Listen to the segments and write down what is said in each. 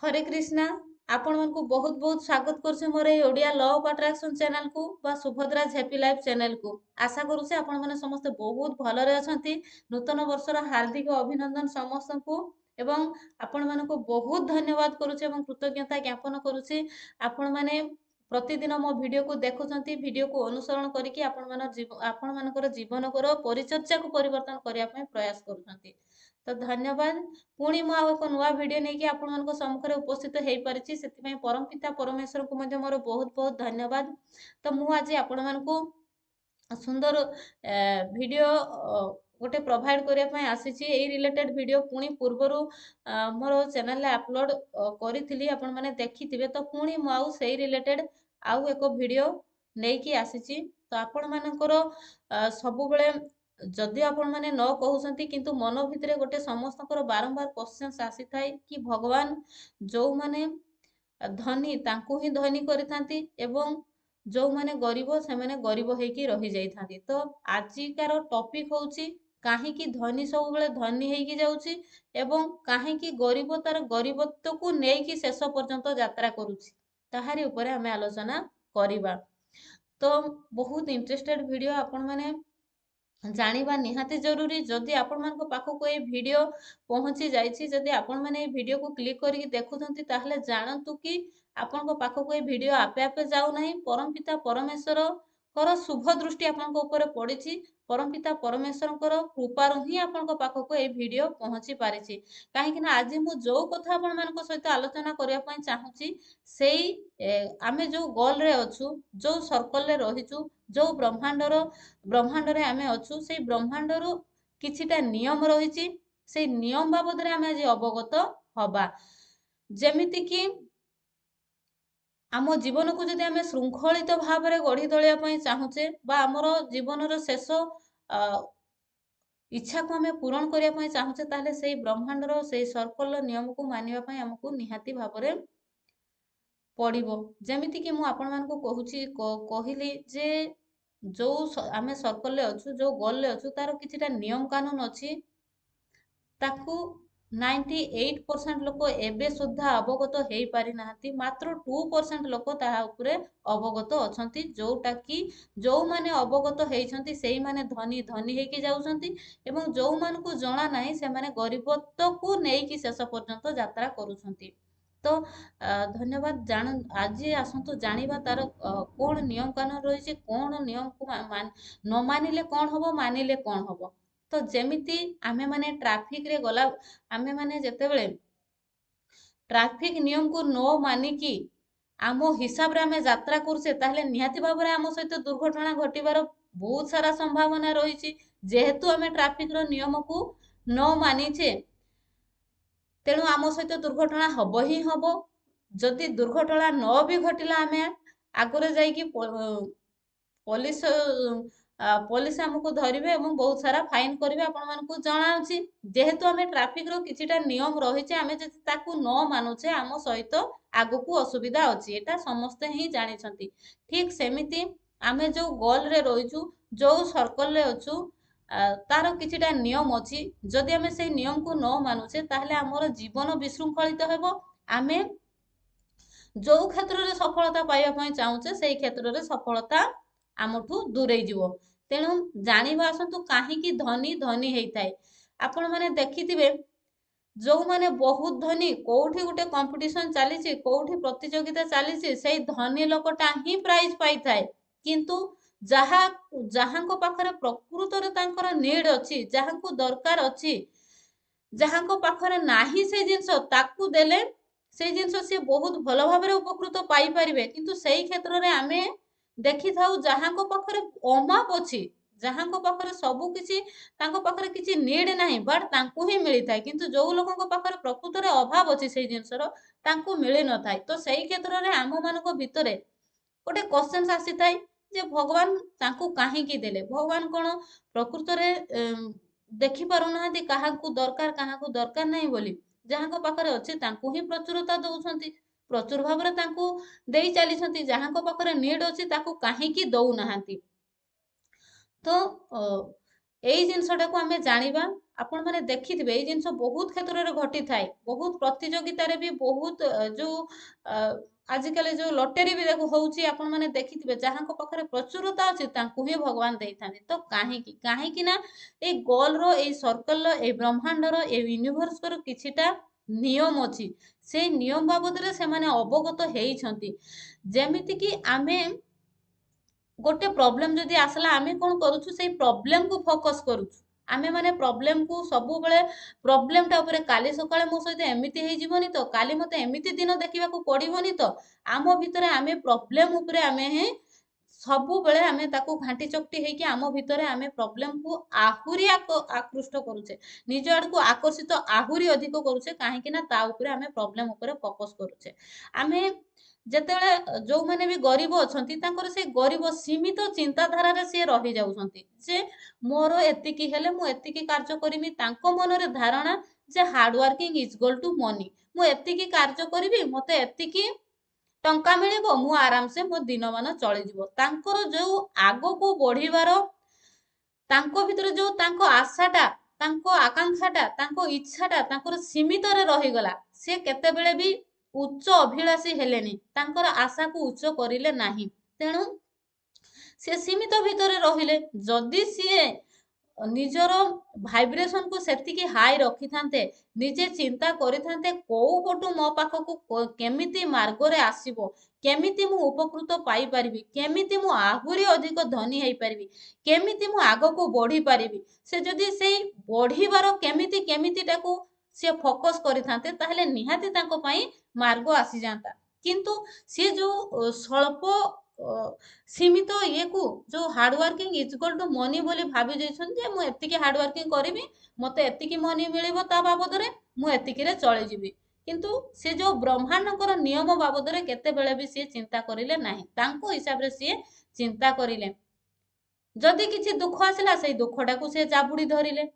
हरे कृष्णा। आपण मानकु बहुत बहुत स्वागत करछे मोर ए Odia law of attraction channel को बा सुभद्रा हैप्पी लाइफ चैनल को। आशा करूछे आपण माने समस्त बहुत भलरे अछंती। नूतन वर्षर हार्दिक अभिनंदन समस्त को एवं आपण मानको बहुत धन्यवाद करूछे एवं कृतज्ञता ज्ञापन करूछे। आपण माने प्रतिदिन मो वीडियो को देखुछंती, वीडियो को अनुसरण करिकि आपण मानकर जीवन को परिचर्या को परिवर्तन करिया पय प्रयास करूछंती। तो धन्यवाद। पुणी मु आउ एक नुआ वीडियो नहीं कि आपण मानक सम्मुखरे उपस्थित हेई परिछि, सेति परम पिता परमेश्वर को मध्य मोर बहुत बहुत धन्यवाद। तो मु आज आपण मानकु सुंदर वीडियो गोटे प्रोवाइड करिया पय आसीछि। एई रिलेटेड वीडियो पुणी पूर्वरु मोर चैनल रे अपलोड करिथिली, आपण माने देखिथिबे। तो पुणी मु आउ सेई रिलेटेड आउ एक वीडियो नेकी आसीछि। तो आपण मानकर सबु बेले जदि आपण माने न कहउसंती किंतु मन भितरे गोटे समस्तकर बारंबार क्वेश्चंस आसी थाए कि भगवान जो माने धनी तांकु ही धनी करिथांती एवं जो माने गरीब से माने गरीब हेकी रही जाइथांती। तो आजिकार टॉपिक होउची काहेकि धनी सब बेले धनी हेकी जाउची एवं काहेकि गरीब तार गरीबत्व को नेकी शेष पर्यंत यात्रा करूची, ताहारी ऊपर हमें आलोचना करिबा। तो बहुत इंटरेस्टेड वीडियो आपण माने जानिबा निहाती जरूरी। जदि आपण मानक पाखक ए वीडियो पहुंची जाइछि, जदि आपण माने ए वीडियो को क्लिक करिक देखुथंती, ताहले जानंतु कि आपनक पाखक ए वीडियो आपे आपे जाउ नाही। परमपिता परमेश्वर कर शुभ दृष्टि आपनक ऊपर पड़िछि। परमपिता परमेश्वर कर कृपारु ही आपनक पाखक ए वीडियो पहुंची पारिछि। काहेकि ना आज मु जो कथा आपण मानक सहित आलोचना करिया पय चाहूची, सेई आमे जो गोल रे अछु, जो सर्कल रे रहिछु, जो ब्रह्मांड रे आमे अछु, सेई ब्रह्मांड रो किछिटा नियम रहिछि। सेई नियम बाबद रे आमे आज अवगत हबा। जेमिति कि आम जीवन को जदि आमे श्रृंखलित भाव में गढ़ी तोलिया पय चाहूचे बा हमर जीवन रो शेष इच्छा को आमे पूरण करिया पय चाहूचे, ताहले सेई ब्रह्मांड रो सेई सर्कल रो नियम को मानिबा पय हमकु निहाती भाव रे पड़िबो। जेमिति कि मु आपण मानकु कहूची कहिली जे जो आमे सर्कल रे अछु, जो गोल रे अछु, तार किछिटा नियम कानून अछि। ताकू 98% लोक एबे सुद्धा अवगत हेई पारि नाहंती। मात्र 2% लोक ताहा उपरे अवगत अछंती, जोटा कि जो माने अवगत हेइछंती सेई माने धनी धनी हेकी जाउछंती एवं जो मानकु जणा नाही से माने गरीबत्व को नेकी शेष पर्यंत यात्रा करूछंती। तो धन्यवाद। जान आज आसंतु जानिबा तार कोन नियम कानून रहिछि, कोन नियम को न मानिले कोन हबो, मानिले कोन हबो। तो जेमिति आमे माने ट्रैफिक रे गला, आमे माने जेतेबेले ट्रैफिक नियम को न मानिकी आम हिसाब रे आमे यात्रा करछे, ताहले निहाती भाव रे आम सहित दुर्घटना घटिबार बहुत सारा संभावना रहिछि। जेहेतु आमे ट्रैफिक रो नियम को न मानिछे, तेणु आम सहित दुर्घटना हब ही हब। जदि दुर्घटना न भी घटिला, आमे आगरे जाइकी पुलिस पुलिस हमको धरिबे एवं बहुत सारा फाइन करिवे, आपण मानकु जणाउछि। जेहेतु आमे ट्रैफिक रो किछिटा नियम रहिছে, आमे जदि ताकू न मानुछे आम सहित आगकू असुविधा अछि, एटा समस्ते ही जानिछंती। ठीक सेमिति आमे जो गोल रे रहिछु, जो सर्कल रे अछु, तार किछिटा नियम अछि। जदि आमे सेई नियम को न मानुछे, ताहले हमर जीवन विशृंखलित हेबो। आमे जो क्षेत्र रे सफलता पाइबा पय चाहूचे, सेई क्षेत्र रे सफलता आमठू दूरे जीवो। तेणु जानिबा आसंतु काहेकि धनी धनी हेइथाय। आपण माने देखिथिबे जो माने बहुत धनी, कोउठी गुटे कंपटीशन चलीछि, कोउठी प्रतियोगिता चलीछि, सेई धनी लोकटा ही प्राइज पाइथाय। किंतु जहांको पाखरे प्रकृत रे तांकर नीड अछि, जहांको दरकार अछि, जहांको पाखरे नाही से जिंस ताकू देले से जिंस से बहुत भल भाबरे उपकृत पाई परिबे। किंतु सेई क्षेत्र रे आमे देखि थाउ जहांको पाखरे अमाप अछि, जहांको पाखरे सबु किछि, तांको पाखरे किछि नीड नाही, बट तांको ही मिली थाए। किंतु जो लोकंको पाखरे प्रकृत रे अभाव अछि सेई जिंसर, तांको मिली न थाए। तो सेई क्षेत्र रे आम मानको भितरे गोटे क्वेश्चन आसी थाए जे भगवान तांको काहेकि देले। भगवान कोन प्रकृत रे देखि पारु नाहंती काहाकू दरकार नाही बोली। जहांको पाखरे अछि तांको ही प्रचुरता दउछंती, प्रचुर भाबरे तांको देई चालिछंती। जहांको पाखरे नीड अछि ताकू काहेकि दउ नाहंती। तो एई जिनसटा को आमे जानिबा, आपण मैंने देखि थे जिन बहुत क्षेत्र में घटी थाए बहुत प्रतियोगितार भी बहुत जो आजिकल जो लटेरी भी देखो होउची आपण माने देखिथिबे जहां पाखरे प्रचुरता अछि तांकु ही भगवान देइथाने तो काहे ना ए गोल रो ए सर्कल रो ए ब्रह्मांड रो ए यूनिवर्स रो किछिटा नियम अछि से नियम बाबद रे से माने अवगत हेइछंती जेमिति कि आमे गोटे प्रोब्लेम जदि आसला आमे कोन करूछु से प्रोब्लेम को फोकस करूछु आमे माने प्रोब्लेम को सब बेले प्रोब्लेम टा ऊपर काली सकाळे मो सहित एमिति हेइ जीवनी तो काली मते एमिति दिन देखिबा को पड़िबोनी तो आम भितरे आमे प्रोब्लेम ऊपर आमे हे सबु बेले आमे ताको घांटी चकटी हेकि आम भितरे आमे प्रोब्लेम को आहुरी आकृष्ट करूचे निज आड़ को आकर्षित आहुरी अधिक करूचे काहे ना ता ऊपर आमे प्रोब्लेम ऊपर फोकस करूचे आमे जेतेबेले जो माने भी गरीब अछंती तांकर से गरीब सीमित चिंताधारा रे से रही जाउछंती जे मोर एतिकी हेले मु एतिकी कार्य करिमि तांको मनरे धारणा जे hard working is equal to money मु एतिकी कार्य करिवि मते एतिकी टंका मिलिबो मु आराम से मो दिन मान चली जिवो तांकर जो आगो को बढ़िवार तांको भितर जो तांको आशाटा तांको आकांक्षाटा तांको इच्छाटा तांकर सीमित रे रही गला से केतेबेले भी उच्च अभिलाषी हेलेनी तांकर आशा को उच्च करिले नाही तेणु से सीमित भितर रहिले जदि सीए निजर भाइब्रेशन को सेतिकी हाई रखि थांते निजे चिंता करि थांते को पटु मो पाखकु केमिति मार्ग रे आसीबो केमिति मु उपकृत पाई परिबी केमिति मु आहुरी अधिक धनी हेई परिबी केमिति मु आगो को बढ़ी परिबी से जदि सेई बढ़ीबार केमिति केमिति टाको से फोकस करि थांते ताहले निहाती तांको पई मार्ग आसी जांता किंतु से जो स्वल्प सीमित ये को जो hard working is equal to money बोली भाबी जैछन जे मु एतिकी हार्ड वर्किंग करिवि मते एतिकी मनी मिलिबो ता बाबद रे मु एतिकी रे चली जिवि किंतु से जो ब्रह्मांडकर नियम बाबद रे केते बेले भी से चिंता करिले नाही तांको हिसाब रे से चिंता करिले जदि किछि दुख आसिला सेई दुखटा को से जाबुडी धरिले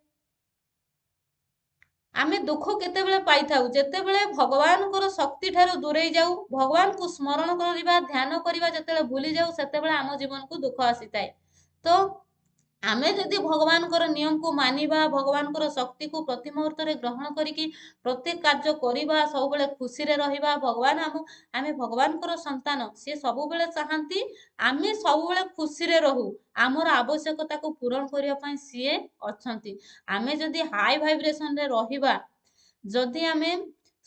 आमे दुख केतेबेले पाइथाउ जेतेबेले भगवानकर शक्ति ठारू दूरे जाऊ भगवान को स्मरण करिबा ध्यान करिबा जेतेबेले भूली जाऊ सेतेबेले आम जीवन को दुख आसीताए तो आमे जदि भगवानकर नियम को मानिबा भगवानकर शक्ति को प्रति मुहूर्त रे ग्रहण करिकी प्रत्येक कार्य करिबा सब बेले खुशी रे रहिबा भगवान आमे भगवानकर संतान से सब बेले चाहंती आमे सब बेले खुशी रे रहू आमर आवश्यकता को पूरण करिया पई सिए अछंती आमे जदि हाई वाइब्रेशन रे रहिबा जदि आमे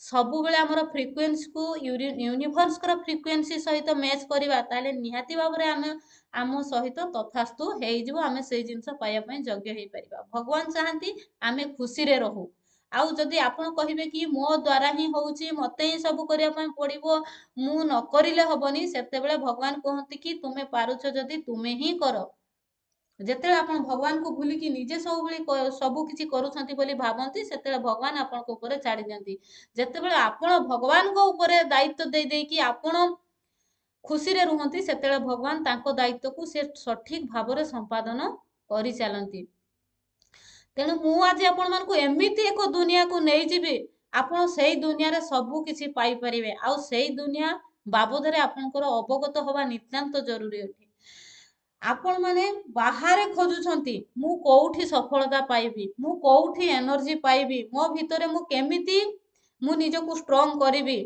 सबु बेले हमर फ्रिक्वेंसी को यूनिवर्स कर फ्रिक्वेंसी सहित मैच करिबा ताले निहाती बाबरे आमे आम सहित तथास्तु हेइ जिवो आमे सेइ जिंस पाइया पई योग्य हेइ परिबा भगवान चाहंती आमे खुशी रे रहू आउ जदि आपण कहिबे कि मो द्वारा ही होउची मते ही सब करिया पई पड़िबो मु न करिले हबनी सेते बेले भगवान कहंती कि तुमे पारुछ जदि तुमे ही करो जेते आपण भगवान को भूली कि निजे सब बेले सब किछि करूछंती बोली भाबंती सेते भगवान आपण को ऊपर छाड़ी दियंती जेते बेले आपण भगवान को ऊपर दायित्व दे दे कि आपण खुशी रे रुहंती सेते भगवान तांको दायित्व को से सठिक भाव रे संपादन करि चलंती तेणु मु आज आपण मान को एमिति एक दुनिया को नै जिबी आपण सेई दुनिया रे सब किछि पाई परिबे आ सेई दुनिया बाबद रे आपनकर अवगत होबा नितांत जरूरी अटे आपण माने बाहर खोजुछंती मु कोउठी सफलता पाइबी मु कोउठी एनर्जी पाइबी मो भितरे मु केमिति मु निजको स्ट्रांग करिवि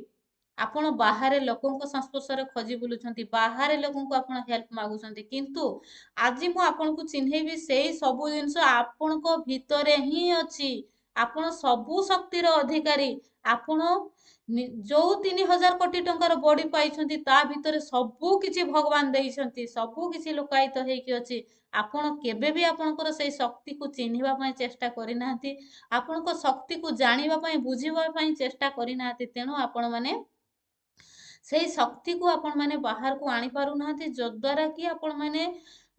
आपण बाहर लोकंक संस्पर्श रे खोजी बुलुछंती बाहर लोकंक आपण हेल्प मागुछंती किंतु आज मु आपण को चिन्हेबी सेई सब जिंस आपण को भितरे ही अछि आपण सबु शक्तिर अधिकारी आपण जो 3000 कोटी टंकार बॉडी पाइछंती ता भितरे सबु किछि भगवान देइछंती सबु किछि लोकायित हेकि अछि आपण केबे भी आपणकर सेई शक्ति को चिन्हिबा पई चेष्टा करि नाहंती आपणको शक्ति को जानिबा पई बुझिबा पई चेष्टा करि नाहंती तेनु आपण माने सेई शक्ति को आपण माने बाहर को आनी पारु नाहंती जद्वारा कि आपण माने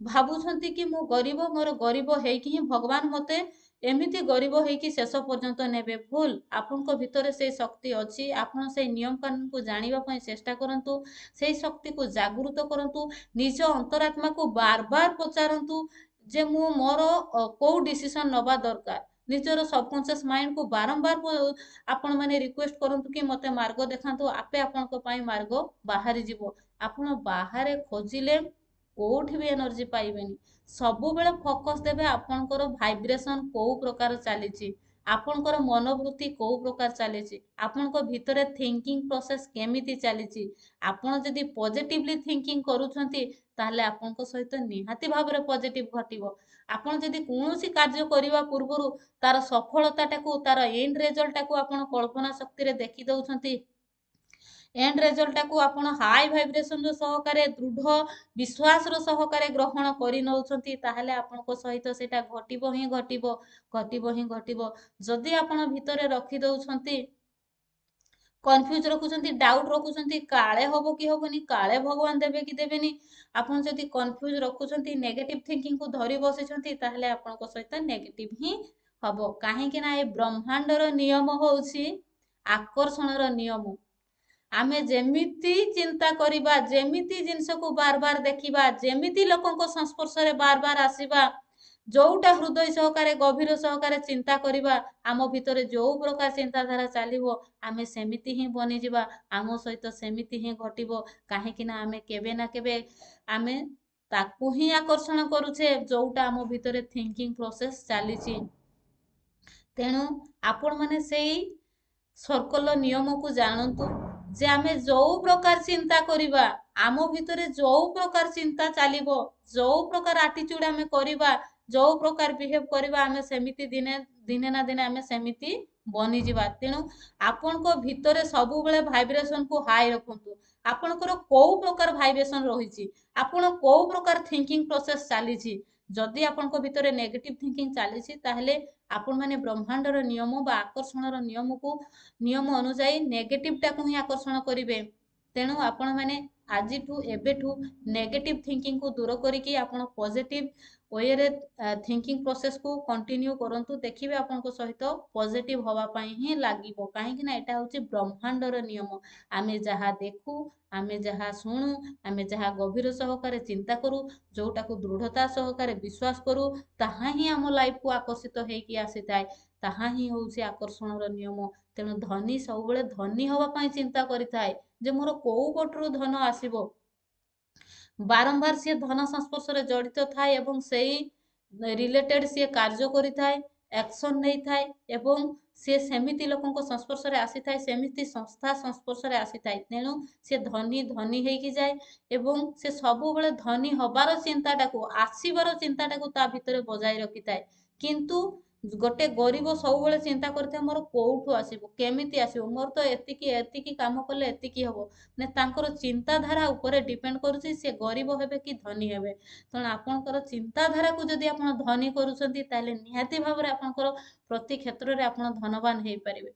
भाबुछंती कि मु गरीब मोर गरीब हेकि ही भगवान मते एमिति गरीब हेकि शेष पर्यंत नेबे भूल आपनको भितरे से शक्ति अछि आपण से नियम कानून को जानिबा पई चेष्टा करंतु से शक्ति को जागृत करंतु निज अंतरात्मा को बार बार पचारंतु जे मु मोर को डिसीजन नबा दरकार निजर सबकॉन्शियस माइंड को बारंबार आपण माने रिक्वेस्ट करंतु कि मते मार्ग देखांतु आपे आपनको पई मार्ग बाहरी जिवो आपण बाहरे खोजिले कोठी भी एनर्जी पाइबेनी सबुबेले फोकस देबे आपनकर भाइब्रेशन कोउ प्रकार चलीची आपनकर मनोवृत्ति कोउ प्रकार चलीची आपनकर भितरे थिंकिंग प्रोसेस केमिति चलीची आपण जदि पॉजिटिवली थिंकिंग करूछंती ताहले आपनक सहित निहाती भाबरे पॉजिटिव घटिबो आपण जदि कोनोसी कार्य करिवा पूर्वरु तार सफलताटाकू तार एंड रिजल्टटाकू आपण कल्पना शक्ति रे देखि दउछंती एंड रिजल्टटाकू आपण हाई भाइब्रेशन रो सहकारे दृढ़ विश्वास रो सहकारे ग्रहण करि नउछंती ताहले आपनको सहित सेटा घटिबो ही घटिबो घटिबो ही घटिबो जदि आपण भितरे रखि दउछंती कन्फ्यूज रखुछंती डाउट रखुछंती काळे हबो कि हबोनी काळे भगवान देबे कि देबेनी आपण जदि कन्फ्यूज रखुछंती नेगेटिव थिंकिंग को धरि बसिछंती ताहले आपनको सहित नेगेटिव ही हबो काहे कि ना ए ब्रह्मांडर नियम होउछि आकर्षणर नियम आमे जेमिति चिंता करिबा जेमिति जिंस को बार बार देखिबा जेमिति लोकंको संस्पर्श रे बार बार आसीबा जोटा हृदय सहकारे गभीर सहकारे चिंता करिबा आम भितरे जो प्रकार चिंताधारा चलिबो आमे सेमिति ही बनि जिबा आम सहित सेमिति ही घटिबो काहे कि ना आमे केबे ना केबे आमे ताकू ही आकर्षण करूछे जोटा आम भितरे थिंकिंग प्रोसेस चलीची तेणु आपण माने सेई सर्कल नियम को जानतु जे आमे जो प्रकार चिंता करिबा आम भितरे जो प्रकार चिंता चलिबो जो प्रकार एटीट्यूड आमे करिबा जो प्रकार बिहेव करिबा आमे सेमिति दिने दिने ना दिने आमे सेमिति बनि जिबा तेणु आपनको भितरे सबु बेले भाइब्रेशन को हाई रखंतु आपनकर को प्रकार भाइब्रेशन रहिछि आपण को प्रकार थिंकिंग प्रोसेस चलीछि जदि आपनको भितरे नेगेटिव थिंकिंग चलीछि ताहले आपण माने ब्रह्मांडर नियम बा आकर्षणर नियम को नियम अनुसायी नेगेटिव टाकू ही आकर्षण करिवे तेणु आपण माने आजिठू एबेठू नेगेटिव थिंकिंग को दूर करिकी आपण पॉजिटिव वे रे थिंकिंग प्रोसेस को कंटिन्यू करंतु देखिबे आपनको सहित पॉजिटिव हवा पई ही लागिबो काहे कि ना एटा होची ब्रह्मांडर नियम आमे जहा देखू आमे जहा सुनु आमे जहा गभीर सहकारे चिंता करू जोटा को दृढ़ता सहकारे विश्वास करू ताहा ही आम लाइफ को आकर्षित हेकी आसीताय ताहा ही होउची आकर्षणर नियम तेणु धनी सब बेले धनी हवा पई चिंता करिथाय जे मोर कोउ पटरु धन आसीबो बारंबार सी धन संस्पर्श रे जड़ित थाए एवं सेई रिलेटेड सी कार्य करिथाय एक्शन नै थाए एवं से सेमिति लोकंको संस्पर्श रे आसी थाए सेमिति संस्था संस्पर्श रे आसी थाए तेणु से धनी धनी हेकी जाए एवं से सबु बेले धनी हबार चिंताटाकू आसीबार चिंताटाकू ता भितरे बजाय रखिथाए किंतु गोटे गरीब सब बेले चिंता करथे मोर कोउठु आसीबो केमिति आसीबो मोर तो एतिकी एतिकी काम कले एतिकी हबो ने तांकर चिंताधारा ऊपर डिपेंड करूछि से गरीब हेबे कि धनी हेबे तेणु आपणकर चिंताधारा को जदि आपण धनी करूछंती ताले निहाती भाबरे आपणकर प्रति क्षेत्र रे आपण धनवान हेई परिबे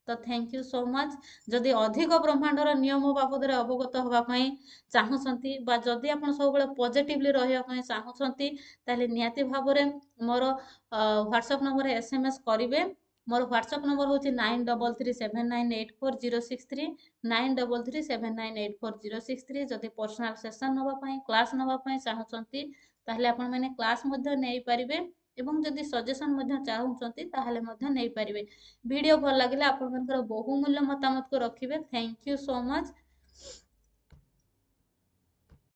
तो थैंक यू सो मच जदि अधिक ब्रह्मांडर नियम बाबद रे अवगत होबा पई चाहुछंती बा जदि आपण सब बेले पॉजिटिवली रहिबा पई चाहुछंती ताले निहाती भाबरे मोर व्हाट्सएप नंबर एसएमएस करिवे मोर व्हाट्सएप नंबर होची 9337984063 9337984063 जदि पर्सनल सेशन नबा पई क्लास नबा पई चाहुछंती ताहले आपण माने क्लास मध्ये नै परिबे एवं जदि सजेशन मध्ये चाहुछंती ताहले मध्ये नै परिबे वीडियो भल लागिले आपण मनकर बहुमूल्य मतामत को रखिबे थैंक यू सो मच।